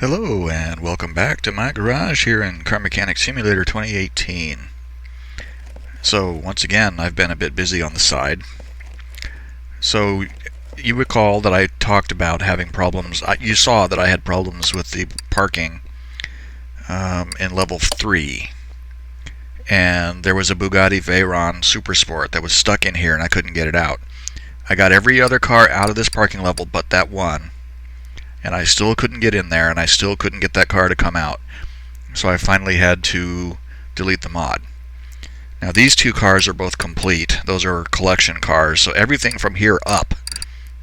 Hello and welcome back to my garage here in Car Mechanic Simulator 2018. So once again I've been a bit busy on the side. So you recall that I talked about having problems. You saw that I had problems with the parking in level 3. And there was a Bugatti Veyron Super Sport that was stuck in here and I couldn't get it out. I got every other car out of this parking level but that one. And I still couldn't get in there, and I still couldn't get that car to come out. So I finally had to delete the mod. Now these two cars are both complete. Those are collection cars, so everything from here up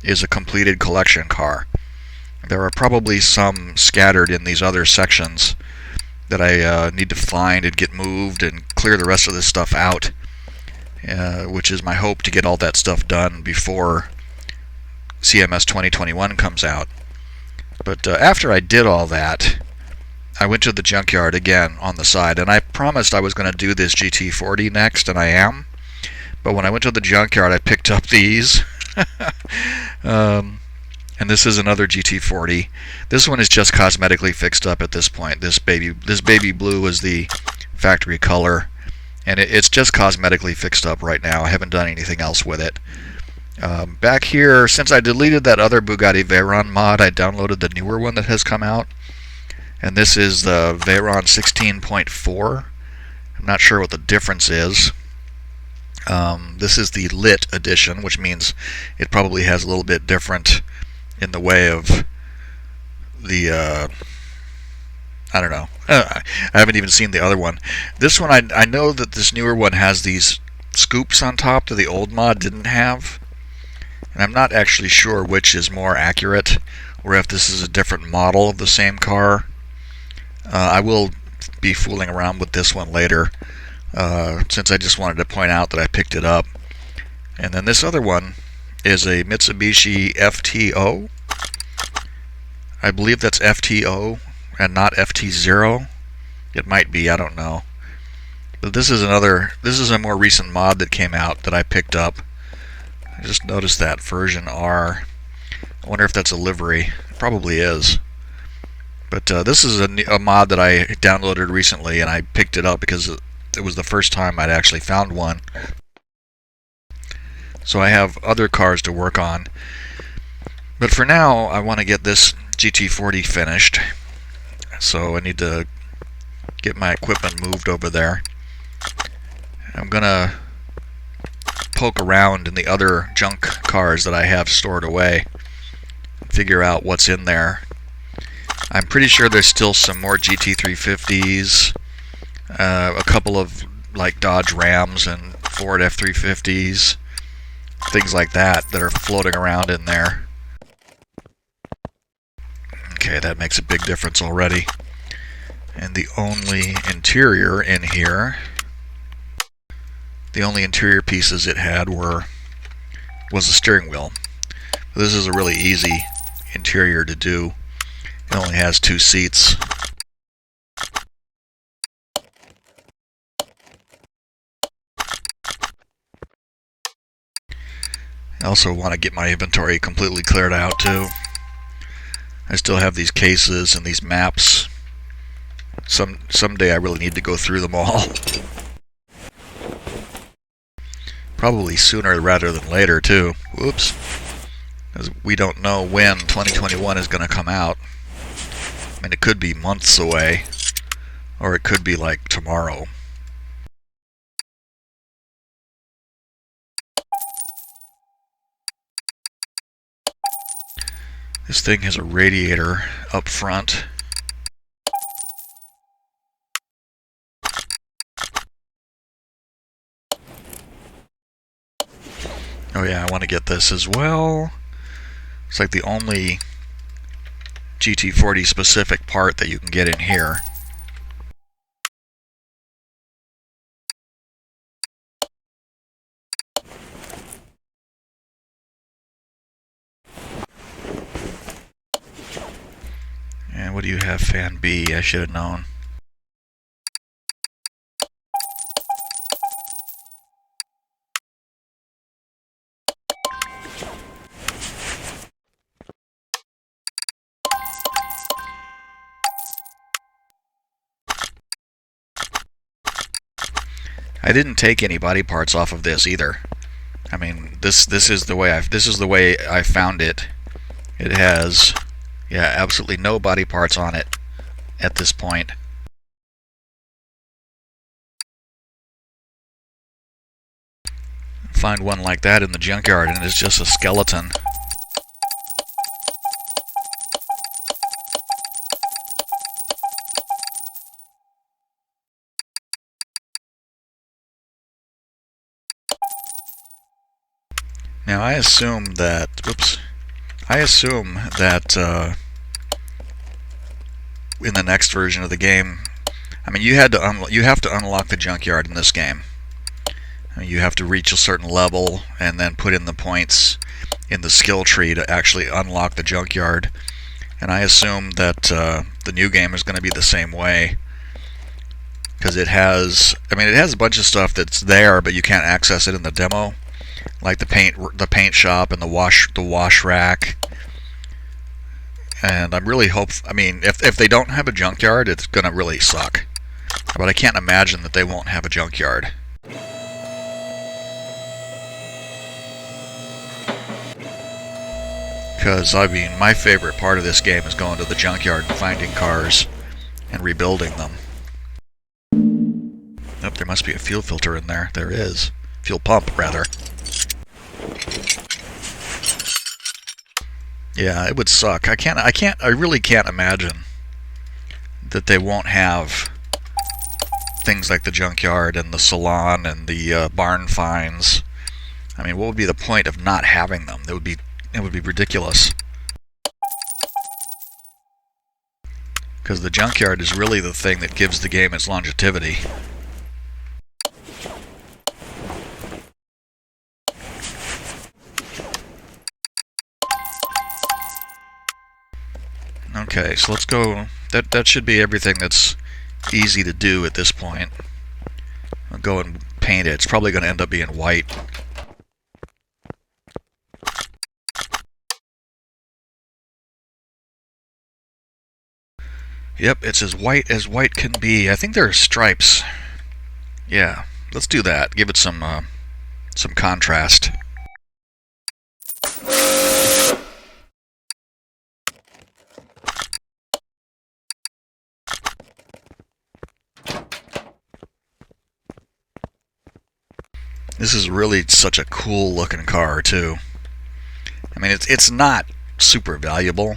is a completed collection car. There are probably some scattered in these other sections that I need to find and get moved and clear the rest of this stuff out, which is my hope to get all that stuff done before CMS 2021 comes out. But after I did all that, I went to the Junkyard again on the side, and I promised I was going to do this GT40 next, and I am. But when I went to the Junkyard, I picked up these. And this is another GT40. This one is just cosmetically fixed up at this point. This baby blue is the factory color, and it's just cosmetically fixed up right now. I haven't done anything else with it. Back here, since I deleted that other Bugatti Veyron mod, I downloaded the newer one that has come out. And this is the Veyron 16.4. I'm not sure what the difference is. This is the lit edition, which means it probably has a little bit different in the way of the, I don't know. I haven't even seen the other one. This one, I know that this newer one has these scoops on top that the old mod didn't have. And I'm not actually sure which is more accurate, or if this is a different model of the same car. I will be fooling around with this one later, since I just wanted to point out that I picked it up. And then this other one is a Mitsubishi Fto. I believe that's Fto and not FT0. It might be, I don't know. But this is a more recent mod that came out that I picked up. I just noticed that version R. I wonder if that's a livery. It probably is. But this is a mod that I downloaded recently, and I picked it up because it was the first time I'd actually found one. So I have other cars to work on. But for now, I want to get this GT40 finished. So I need to get my equipment moved over there. I'm going to poke around in the other junk cars that I have stored away, figure out what's in there. I'm pretty sure there's still some more GT350s, a couple of like Dodge Rams and Ford F350s, things like that are floating around in there. Okay, that makes a big difference already. And the only interior in here, the only interior pieces it had was the steering wheel. This is a really easy interior to do. It only has 2 seats. I also want to get my inventory completely cleared out too. I still have these cases and these maps. Someday I really need to go through them all. Probably sooner rather than later, too. Whoops. Because we don't know when 2021 is going to come out. I mean, it could be months away, or it could be like tomorrow. This thing has a radiator up front. Oh yeah, I want to get this as well. It's like the only GT40 specific part that you can get in here. And what do you have, Fan B? I should have known. I didn't take any body parts off of this either. I mean, this is the way I found it. It has, yeah, absolutely no body parts on it at this point. Find one like that in the junkyard and it's just a skeleton. Now I assume that, in the next version of the game, I mean, you have to unlock the junkyard in this game. I mean, you have to reach a certain level and then put in the points in the skill tree to actually unlock the junkyard. And I assume that the new game is going to be the same way, because it has a bunch of stuff that's there, but you can't access it in the demo. Like the paint shop and the wash rack, and I'm really I mean, if they don't have a junkyard, it's gonna really suck. But I can't imagine that they won't have a junkyard. Because I mean, my favorite part of this game is going to the junkyard and finding cars and rebuilding them. Oh, there must be a fuel filter in there. There is. Fuel pump, rather. Yeah, it would suck. I really can't imagine that they won't have things like the junkyard and the salon and the barn finds. I mean, what would be the point of not having them? It would be ridiculous. Because the junkyard is really the thing that gives the game its longevity. Okay, so let's go. That should be everything that's easy to do at this point. I'll go and paint it. It's probably going to end up being white. Yep, it's as white can be. I think there are stripes. Yeah, let's do that. Give it some contrast. This is really such a cool looking car too. I mean, it's not super valuable.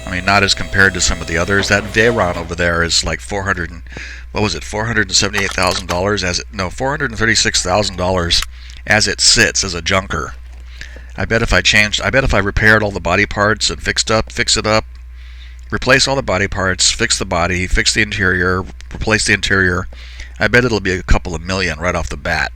I mean, not as compared to some of the others. That Veyron over there is like $478,000 as it, no, $436,000 as it sits as a junker. I bet if I repaired all the body parts and fix it up, replace all the body parts, fix the body, fix the interior, replace the interior, I bet it'll be a couple of million right off the bat.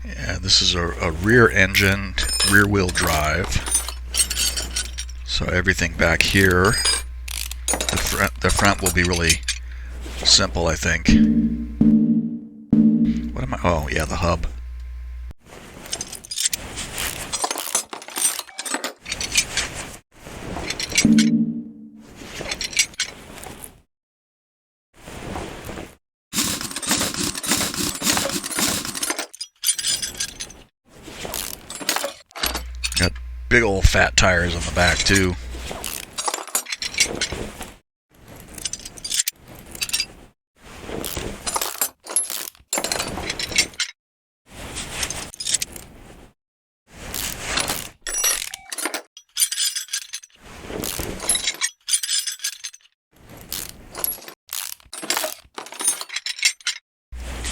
Yeah, this is a rear engine, rear wheel drive. So everything back here, the front will be really simple, I think. What am I? Oh, yeah, the hub. Got big old fat tires on the back too.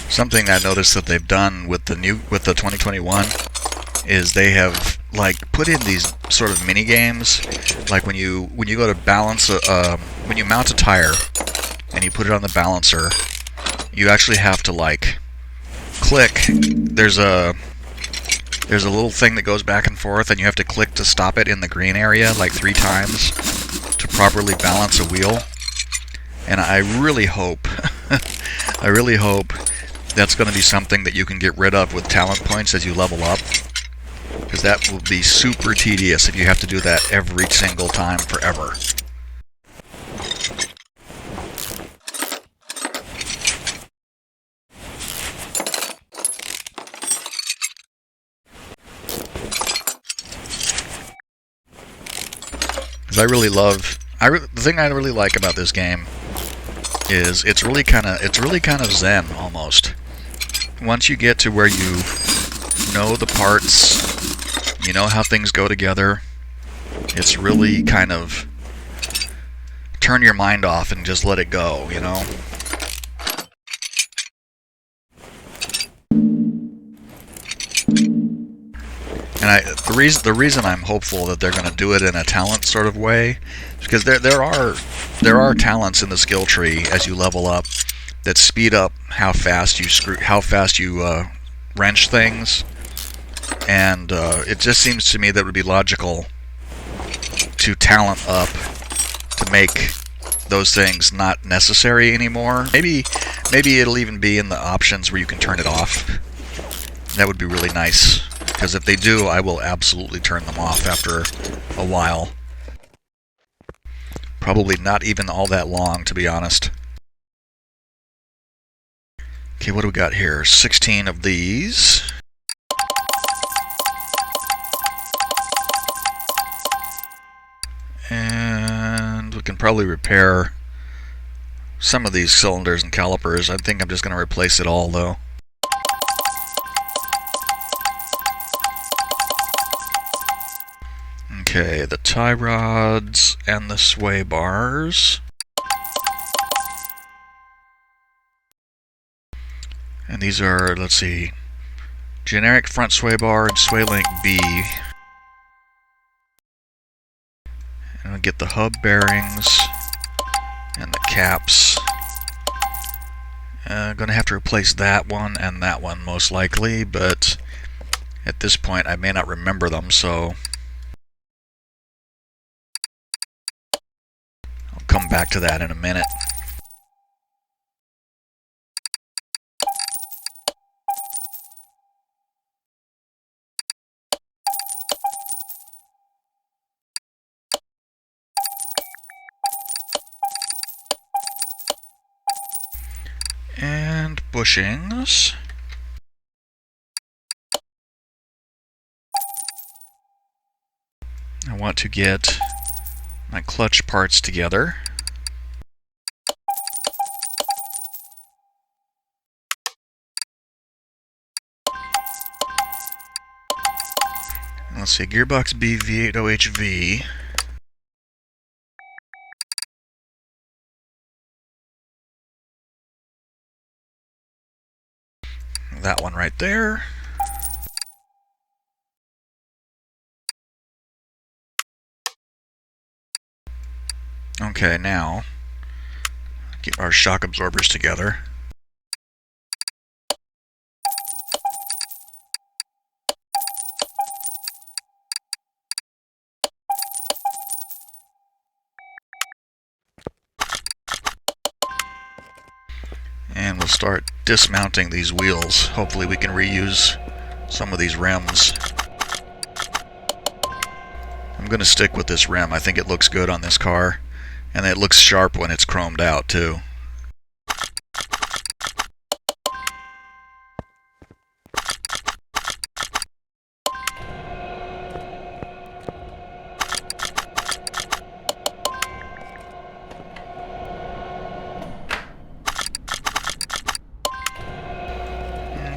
Something I noticed that they've done with the 2021 is they have like put in these sort of mini games, like when you go to balance when you mount a tire and you put it on the balancer, you actually have to like click, there's a little thing that goes back and forth, and you have to click to stop it in the green area like 3 times to properly balance a wheel. And I really hope, I really hope that's going to be something that you can get rid of with talent points as you level up, because that will be super tedious if you have to do that every single time forever. Because I really love, the thing I really like about this game is it's really kind of zen almost. Once you get to where you know the parts, you know how things go together, it's really kind of turn your mind off and just let it go, you know? And the reason I'm hopeful that they're going to do it in a talent sort of way is because there are talents in the skill tree as you level up that speed up how fast you wrench things, and it just seems to me that it would be logical to talent up to make those things not necessary anymore. Maybe it'll even be in the options where you can turn it off. That would be really nice, because if they do, I will absolutely turn them off after a while. Probably not even all that long, to be honest. Okay, what do we got here? 16 of these. And we can probably repair some of these cylinders and calipers. I think I'm just going to replace it all, though. Okay, the tie rods and the sway bars. And these are, let's see, generic front sway bar and sway link B. And we'll get the hub bearings and the caps. I'm going to have to replace that one and that one most likely, but at this point I may not remember them, so I'll come back to that in a minute. And bushings. I want to get my clutch parts together. Let's see, gearbox B V8OHV. That one right there. Okay, now get our shock absorbers together. And we'll start dismounting these wheels. Hopefully we can reuse some of these rims. I'm going to stick with this rim. I think it looks good on this car. And it looks sharp when it's chromed out, too.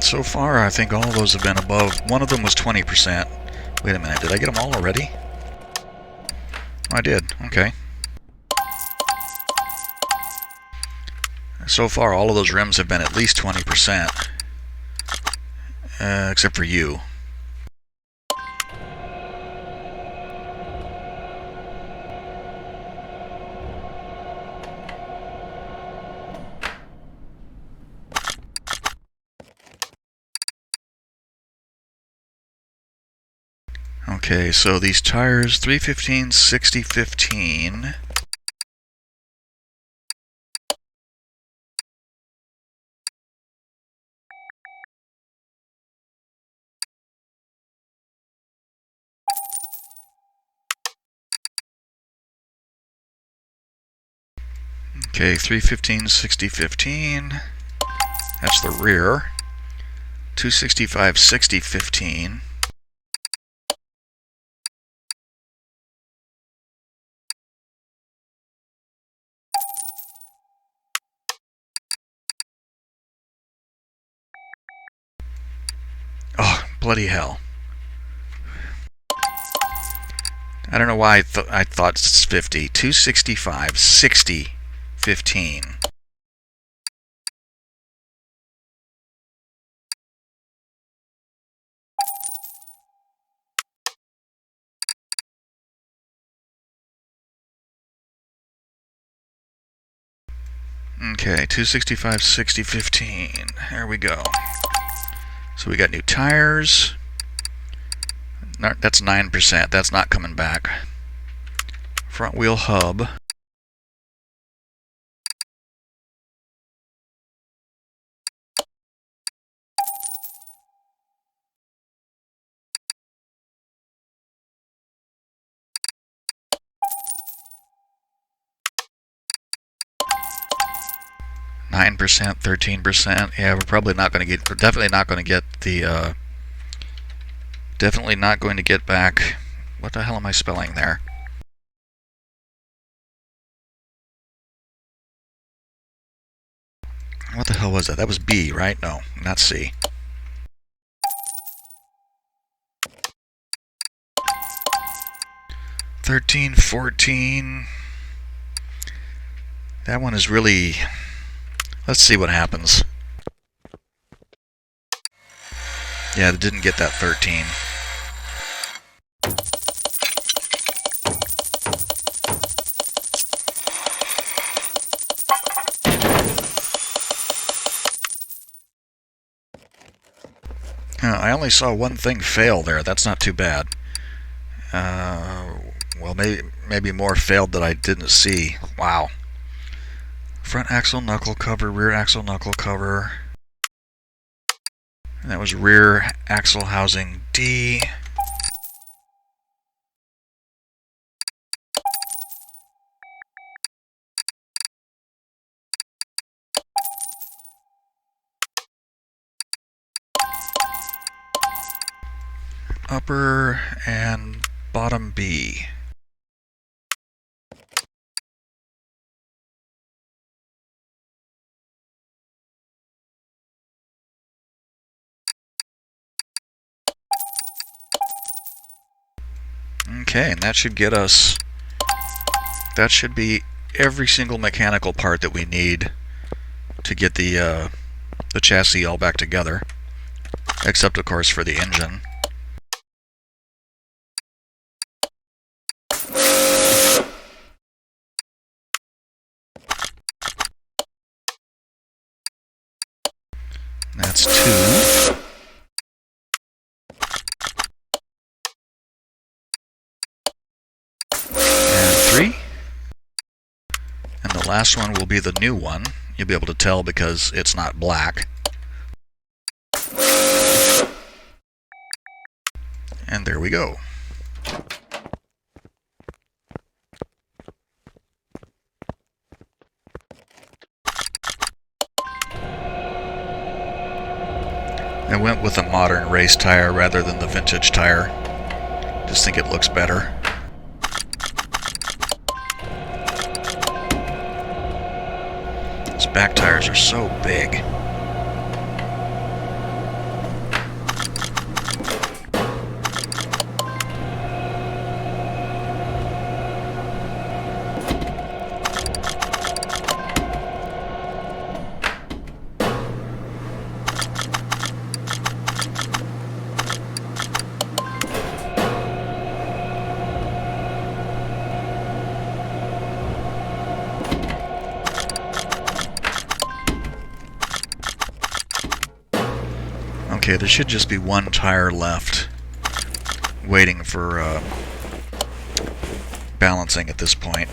So far, I think all of those have been above. One of them was 20%. Wait a minute, did I get them all already? I did, okay. So far, all of those rims have been at least 20%. Except for you. Okay, so these tires, 315, 60, 15. Okay, 315, 60, 15. That's the rear. 265, 60, 15. Oh, bloody hell. I don't know why I thought it's 50. 265, 60, 15. Okay, 265, 60, 15. There we go. So we got new tires. That's 9%. That's not coming back. Front wheel hub. Nine percent, 13%. Yeah, we're probably not going to get. We're definitely not going to get the. Definitely not going to get back. What the hell am I spelling there? What the hell was that? That was B, right? No, not C. $13, $14. That one is really. Let's see what happens. Yeah, it didn't get that 13. I only saw one thing fail there. That's not too bad. Well, maybe more failed that I didn't see. Wow. Front axle knuckle cover, rear axle knuckle cover. And that was rear axle housing D. Upper and bottom B. Okay, and that should get us. That should be every single mechanical part that we need to get the chassis all back together, except of course for the engine. That's 2. And 3. And the last one will be the new one. You'll be able to tell because it's not black. And there we go. I went with a modern race tire rather than the vintage tire. Just think it looks better. These back tires are so big. Okay, there should just be one tire left. waiting for balancing at this point.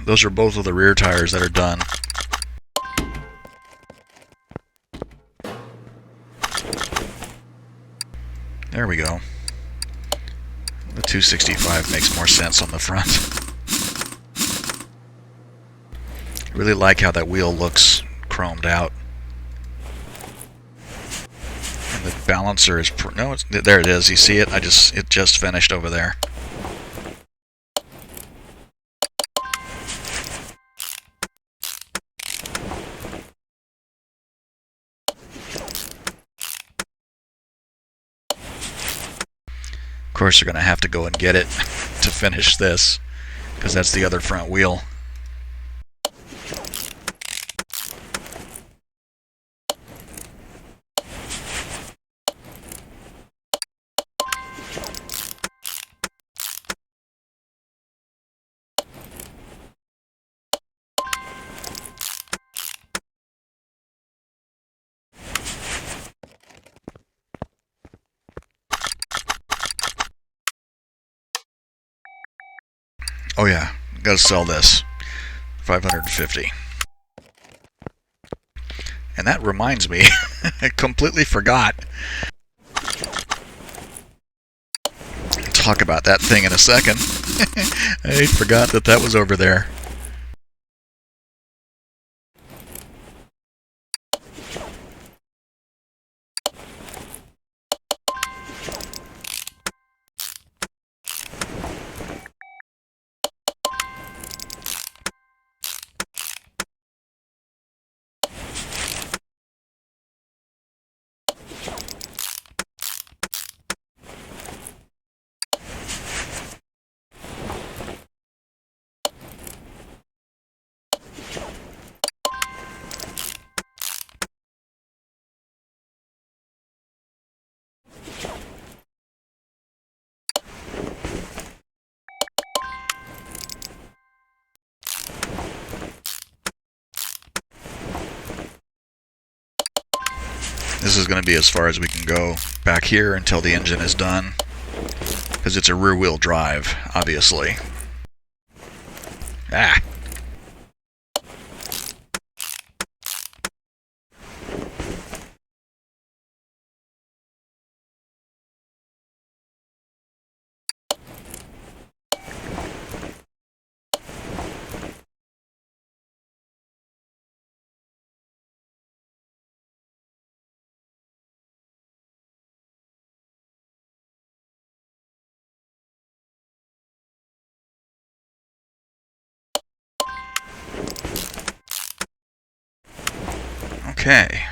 Those are both of the rear tires that are done. There we go. The 265 makes more sense on the front. I really like how that wheel looks chromed out. And the balancer is there it is. You see it? It just finished over there. Of course, you're going to have to go and get it to finish this, because that's the other front wheel. Oh yeah, gotta sell this. $550. And that reminds me, I completely forgot. I'll talk about that thing in a second. I forgot that was over there. This is going to be as far as we can go back here until the engine is done, because it's a rear-wheel drive, obviously. Ah! Okay.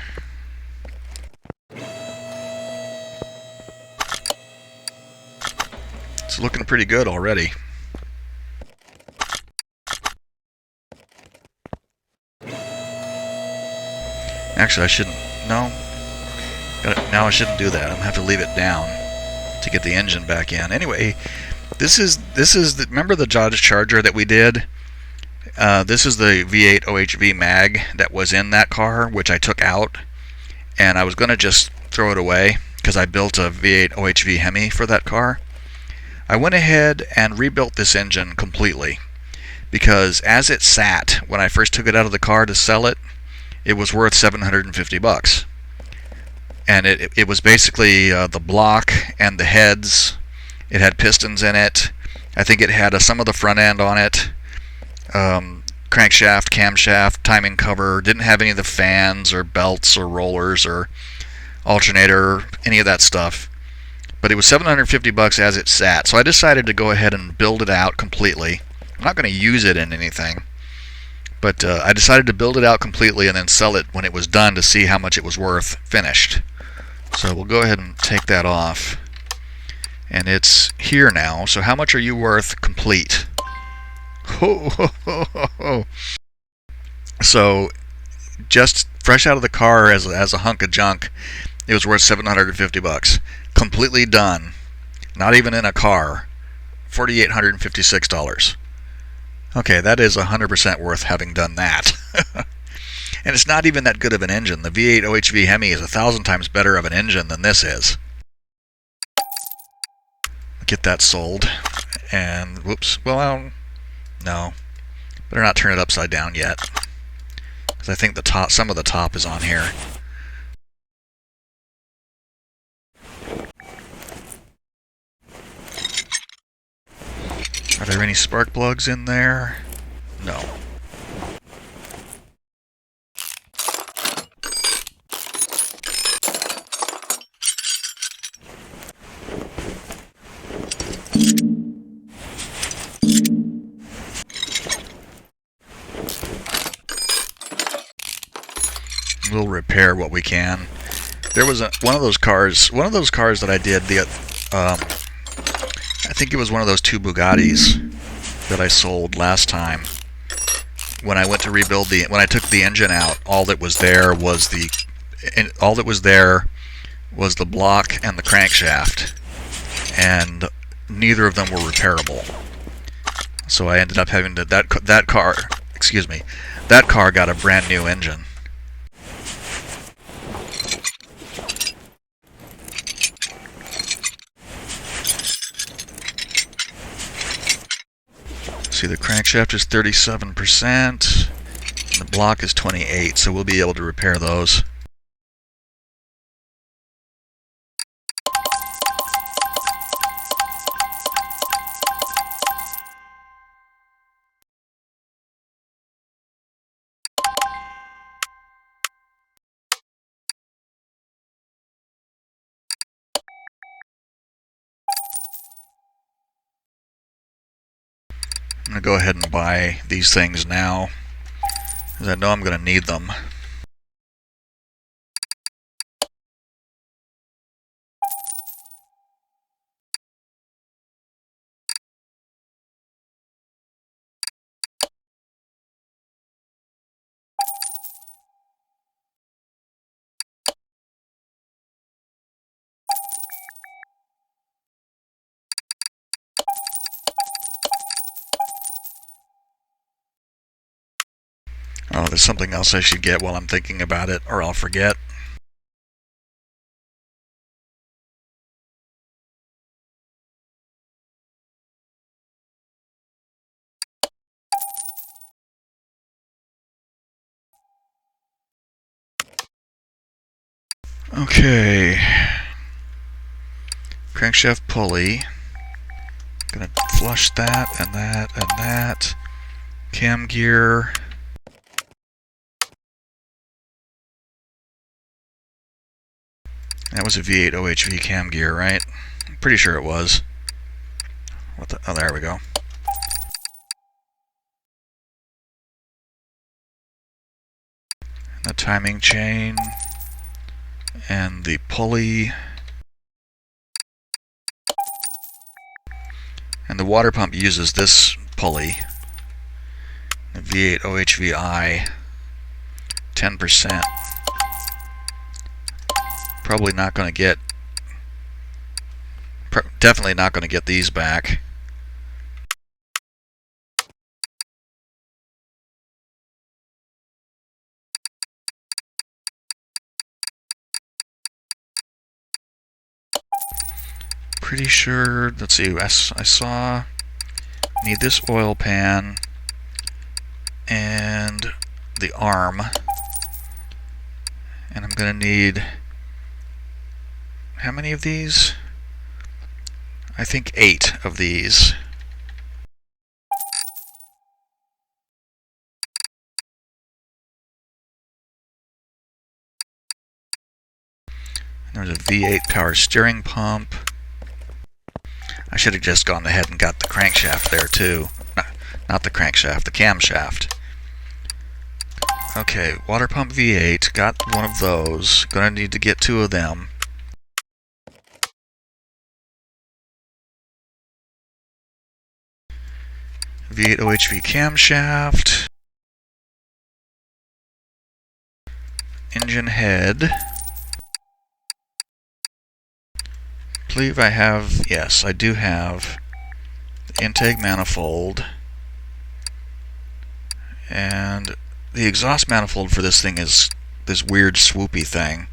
It's looking pretty good already. Actually, I shouldn't. No. Now I shouldn't do that. I'm gonna have to leave it down to get the engine back in. Anyway, this is remember the Dodge Charger that we did? This is the V8 OHV mag that was in that car, which I took out, and I was going to just throw it away because I built a V8 OHV Hemi for that car. I went ahead and rebuilt this engine completely, because as it sat when I first took it out of the car to sell it, it was worth $750. And it was basically the block and the heads. It had pistons in it. I think it had some of the front end on it. Crankshaft, camshaft, timing cover. Didn't have any of the fans or belts or rollers or alternator, any of that stuff. but it was $750 as it sat. So I decided to go ahead and build it out completely. I'm not going to use it in anything, but I decided to build it out completely and then sell it when it was done to see how much it was worth finished. So we'll go ahead and take that off. And it's here now. So how much are you worth complete? Ho, ho, ho, ho, ho. So just fresh out of the car as a hunk of junk, it was worth $750. Completely done. Not even in a car. $4,856. Okay, that is 100% worth having done that. And it's not even that good of an engine. The V8 OHV Hemi is 1,000 times better of an engine than this is. Get that sold. And, whoops, well, no. Better not turn it upside down yet, because I think some of the top is on here. Are there any spark plugs in there? No. We'll repair what we can. There was one of those cars that I did. I think it was one of those two Bugattis that I sold last time. When I went to rebuild when I took the engine out, all that was there was the block and the crankshaft, and neither of them were repairable. So I ended up having to that car got a brand new engine. See, the crankshaft is 37%, and the block is 28%, so we'll be able to repair those. I'm going to go ahead and buy these things now, because I know I'm going to need them. Oh, there's something else I should get while I'm thinking about it, or I'll forget. Okay. Crankshaft pulley. Gonna flush that and that and that. Cam gear. That was a V8 OHV cam gear, right? I'm pretty sure it was. Oh, there we go. And the timing chain. And the pulley. And the water pump uses this pulley. The V8 OHVI. 10%. Probably not going to get, definitely not going to get these back. Pretty sure, let's see, I saw, need this oil pan and the arm. And I'm going to need, how many of these? I think 8 of these. There's a V8 power steering pump. I should have just gone ahead and got the crankshaft there too. Not the crankshaft, the camshaft. Okay, water pump V8, got one of those. Gonna need to get two of them. V8 OHV camshaft. Engine head. I believe I have, yes, I do have the intake manifold. And the exhaust manifold for this thing is this weird swoopy thing.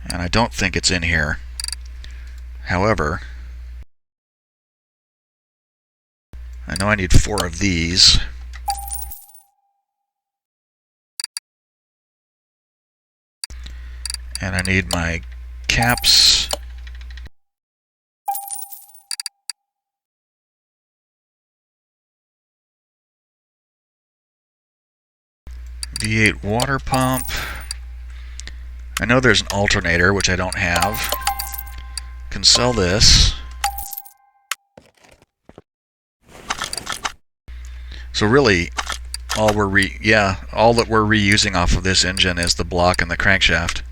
And I don't think it's in here. However, I know I need 4 of these. And I need my caps. V8 water pump. I know there's an alternator, which I don't have. Can sell this. So really, all that we're reusing off of this engine is the block and the crankshaft.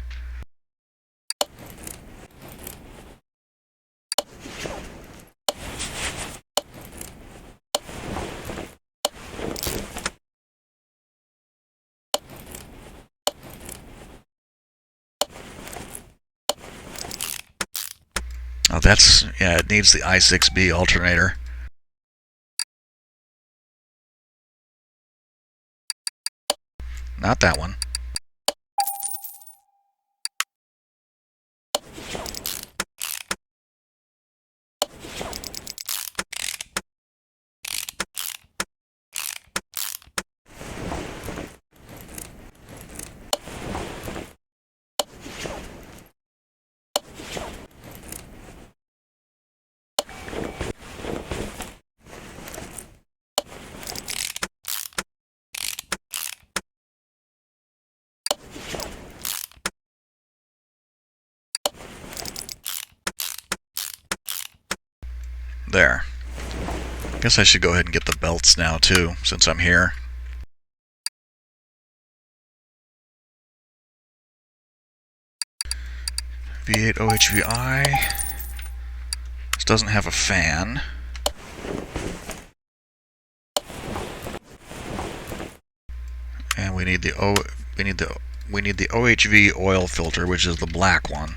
Oh, yeah, it needs the I6B alternator. Not that one. There. Guess I should go ahead and get the belts now too, since I'm here. V8 OHVI. This doesn't have a fan. And we need the OHV oil filter, which is the black one.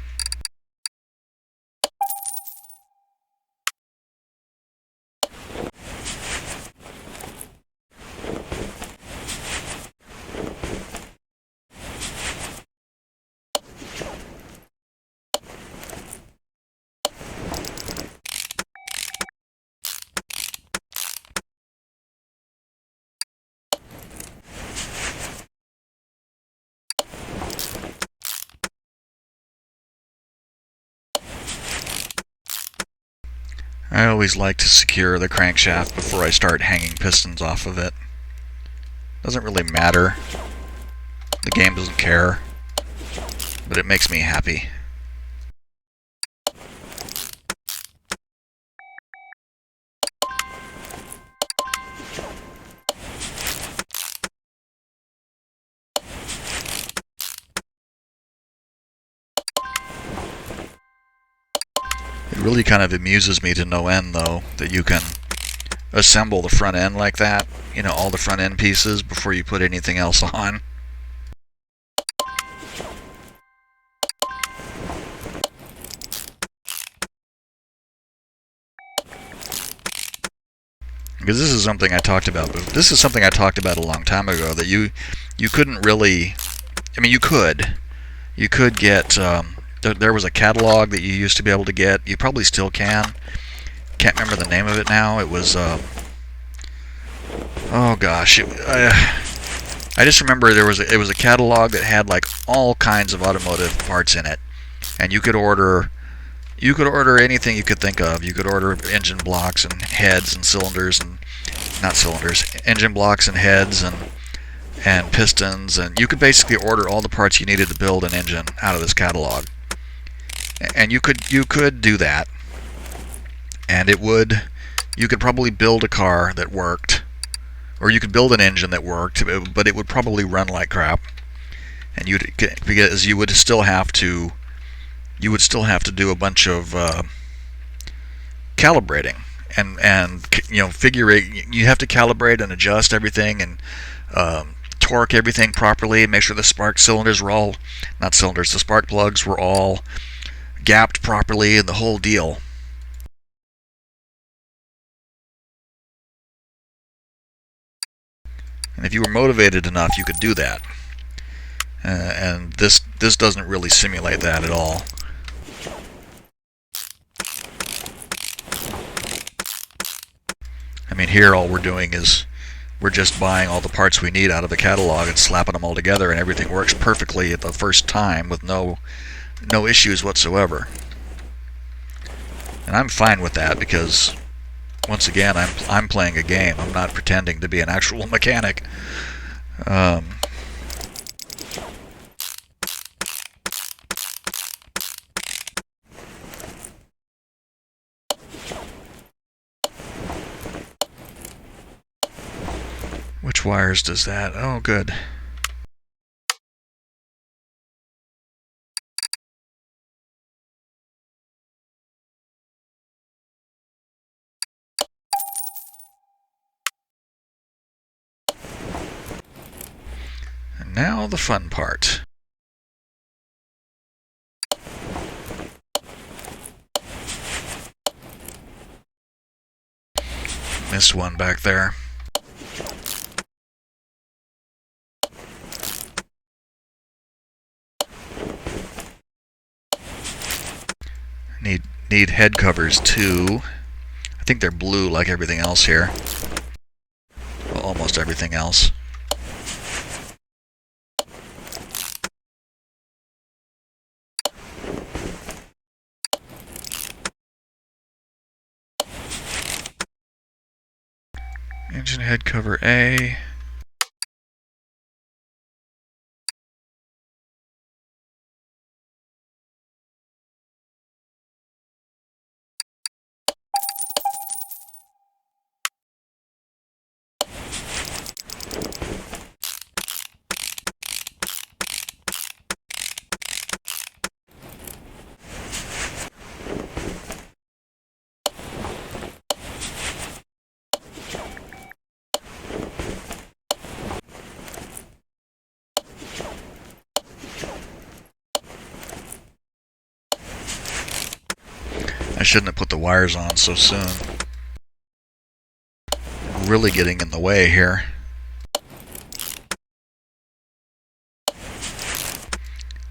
I always like to secure the crankshaft before I start hanging pistons off of it. Doesn't really matter. The game doesn't care. But it makes me happy. It really kind of amuses me to no end, though, that you can assemble the front end like that, you know, all the front end pieces before you put anything else on. Because this is something I talked about. This is something I talked about a long time ago, that you couldn't really, I mean, you could get. There was a catalog that you used to be able to get. You probably still can. Can't remember the name of it now. It was, oh gosh, I just remember it was a catalog that had like all kinds of automotive parts in it, and you could order anything you could think of. You could order engine blocks and heads and cylinders and engine blocks and heads and pistons, and you could basically order all the parts you needed to build an engine out of this catalog. And you could do that, and you could probably build a car that worked, or you could build an engine that worked, but it would probably run like crap, and because you would still have to do a bunch of calibrating, and you have to calibrate and adjust everything, and torque everything properly, make sure the spark cylinders were all, not cylinders, the spark plugs were all gapped properly, and the whole deal. And if you were motivated enough, you could do that. And this doesn't really simulate that at all. I mean, here all we're doing is we're just buying all the parts we need out of the catalog and slapping them all together, and everything works perfectly at the first time with no issues whatsoever. And I'm fine with that because, once again, I'm playing a game. I'm not pretending to be an actual mechanic. Which wires does that? Oh, good. And now the fun part. Missed one back there. Need head covers too. I think they're blue like everything else here. Well, almost everything else. Engine head cover A. I shouldn't have put the wires on so soon. Really getting in the way here.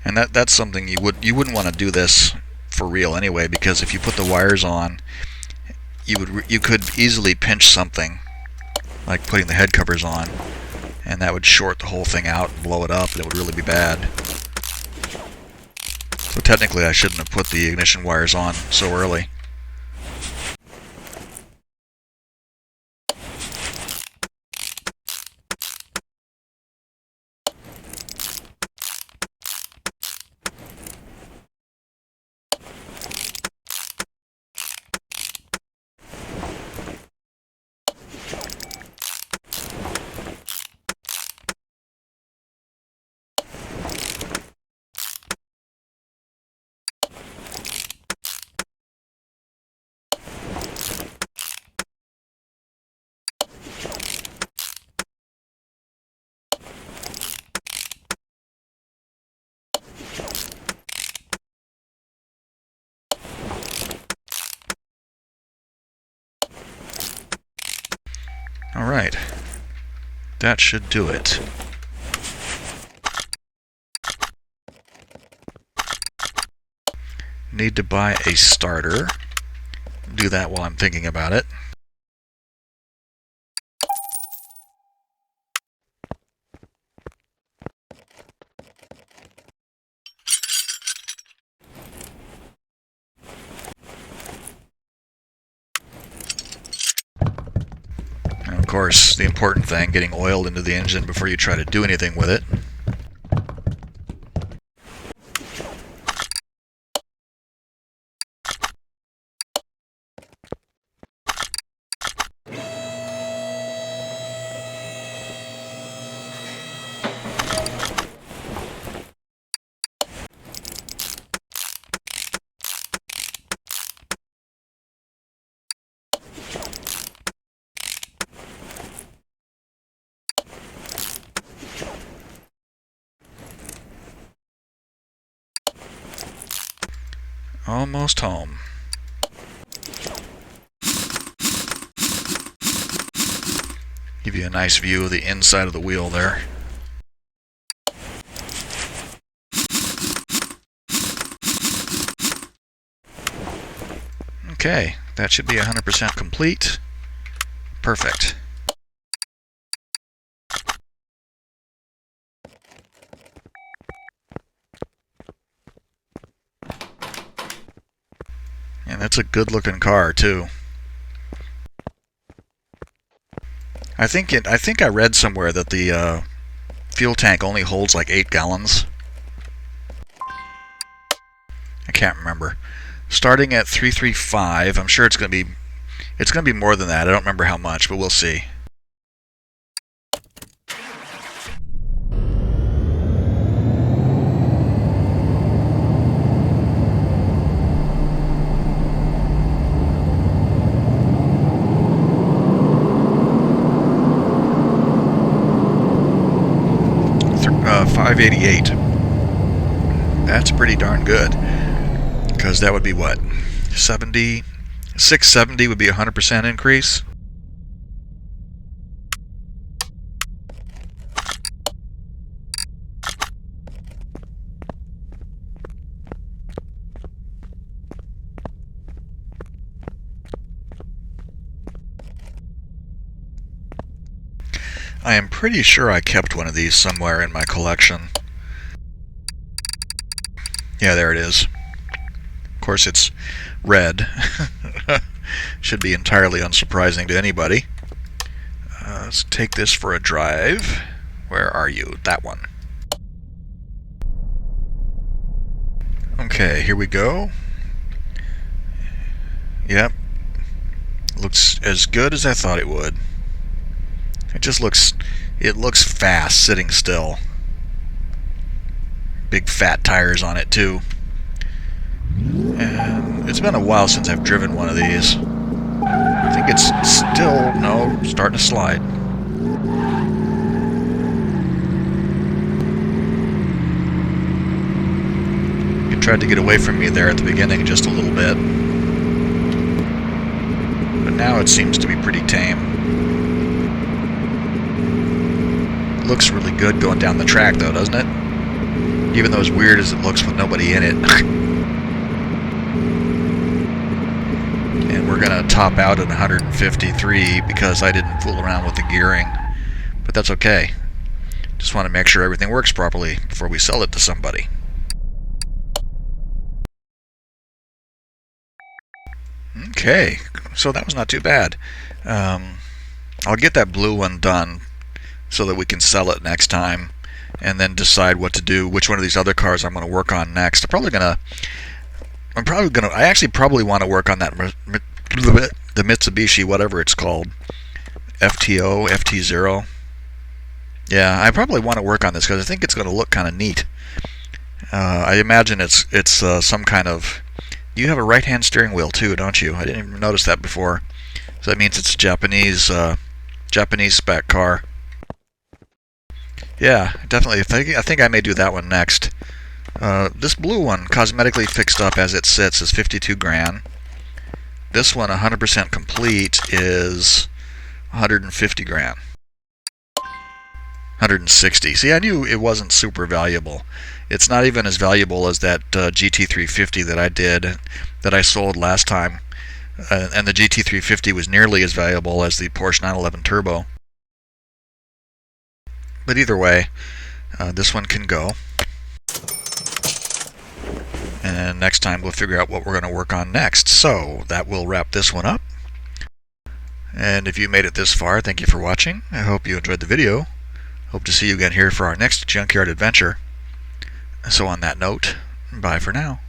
And that's something you wouldn't want to do this for real anyway, because if you put the wires on, you could easily pinch something, like putting the head covers on, and that would short the whole thing out and blow it up, and it would really be bad. So technically I shouldn't have put the ignition wires on so early. Alright, that should do it. Need to buy a starter. Do that while I'm thinking about it. And of course, the important thing, getting oil into the engine before you try to do anything with it. Almost home. Give you a nice view of the inside of the wheel there. Okay, that should be 100% complete. Perfect. And that's a good looking car too. I think I read somewhere that the fuel tank only holds like 8 gallons. I can't remember. Starting at 335, I'm sure it's going to be more than that. I don't remember how much, but we'll see. $588. That's pretty darn good, because that would be what, 670 would be 100% increase. I am pretty sure I kept one of these somewhere in my collection. Yeah, there it is. Of course, it's red. Should be entirely unsurprising to anybody. Let's take this for a drive. Where are you? That one. Okay, here we go. Yep. Looks as good as I thought it would. It looks fast sitting still. Big fat tires on it too. And it's been a while since I've driven one of these. I think it's still, no, starting to slide. It tried to get away from me there at the beginning just a little bit. But now it seems to be pretty tame. Looks really good going down the track though, doesn't it? Even though as weird as it looks with nobody in it. And we're gonna top out at 153 because I didn't fool around with the gearing. But that's okay. Just want to make sure everything works properly before we sell it to somebody. Okay, so that was not too bad. I'll get that blue one done so that we can sell it next time, and then decide what to do, which one of these other cars I'm going to work on next. I actually probably want to work on that, the Mitsubishi, whatever it's called, FT0. Yeah, I probably want to work on this because I think it's going to look kind of neat. I imagine it's some kind of. You have a right-hand steering wheel too, don't you? I didn't even notice that before. So that means it's a Japanese spec car. Yeah, definitely. I think I may do that one next. This blue one, cosmetically fixed up as it sits, is 52 grand. This one, 100% complete, is 150 grand. 160. See, I knew it wasn't super valuable. It's not even as valuable as that GT350 that I sold last time. And the GT350 was nearly as valuable as the Porsche 911 Turbo. But either way, this one can go. And next time we'll figure out what we're going to work on next. So that will wrap this one up. And if you made it this far, thank you for watching. I hope you enjoyed the video. Hope to see you again here for our next Junkyard adventure. So on that note, bye for now.